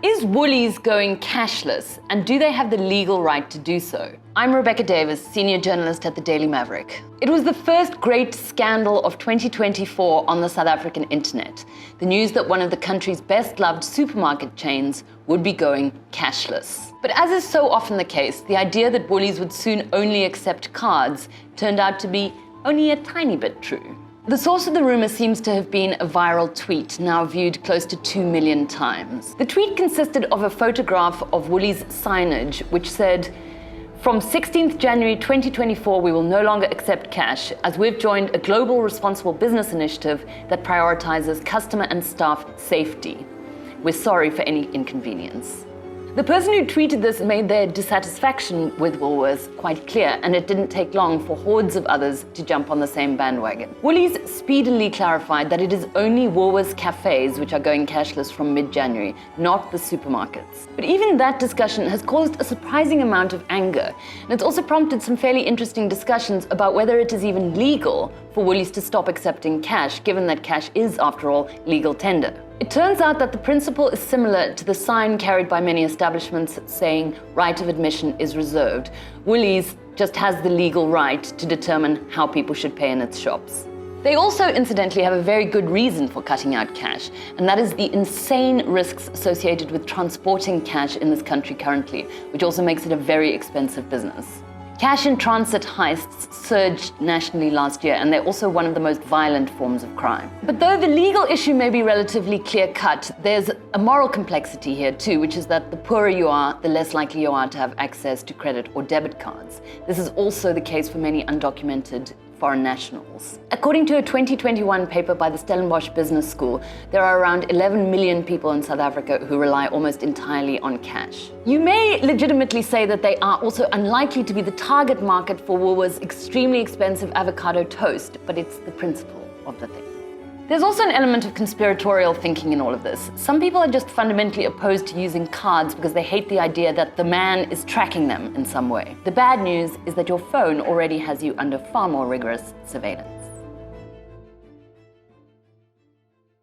Is Woolies going cashless, and do they have the legal right to do so? I'm Rebecca Davis, senior journalist at the Daily Maverick. It was the first great scandal of 2024 on the South African internet. The news that one of the country's best-loved supermarket chains would be going cashless. But as is so often the case, the idea that Woolies would soon only accept cards turned out to be only a tiny bit true. The source of the rumor seems to have been a viral tweet, now viewed close to 2 million times. The tweet consisted of a photograph of Woolies signage, which said, "From 16th January 2024, we will no longer accept cash, as we've joined a global responsible business initiative that prioritizes customer and staff safety. We're sorry for any inconvenience." The person who tweeted this made their dissatisfaction with Woolworths quite clear, and it didn't take long for hordes of others to jump on the same bandwagon. Woolies speedily clarified that it is only Woolworths cafes which are going cashless from mid-January, not the supermarkets. But even that discussion has caused a surprising amount of anger, and it's also prompted some fairly interesting discussions about whether it is even legal for Woolies to stop accepting cash, given that cash is, after all, legal tender. It turns out that the principle is similar to the sign carried by many establishments saying right of admission is reserved. Woolies just has the legal right to determine how people should pay in its shops. They also, incidentally, have a very good reason for cutting out cash, and that is the insane risks associated with transporting cash in this country currently, which also makes it a very expensive business. Cash in transit heists surged nationally last year, and they're also one of the most violent forms of crime. But though the legal issue may be relatively clear-cut, there's a moral complexity here too, which is that the poorer you are, the less likely you are to have access to credit or debit cards. This is also the case for many undocumented foreign nationals. According to a 2021 paper by the Stellenbosch Business School, there are around 11 million people in South Africa who rely almost entirely on cash. You may legitimately say that they are also unlikely to be the target market for Woolworths' extremely expensive avocado toast, but it's the principle of the thing. There's also an element of conspiratorial thinking in all of this. Some people are just fundamentally opposed to using cards because they hate the idea that the man is tracking them in some way. The bad news is that your phone already has you under far more rigorous surveillance.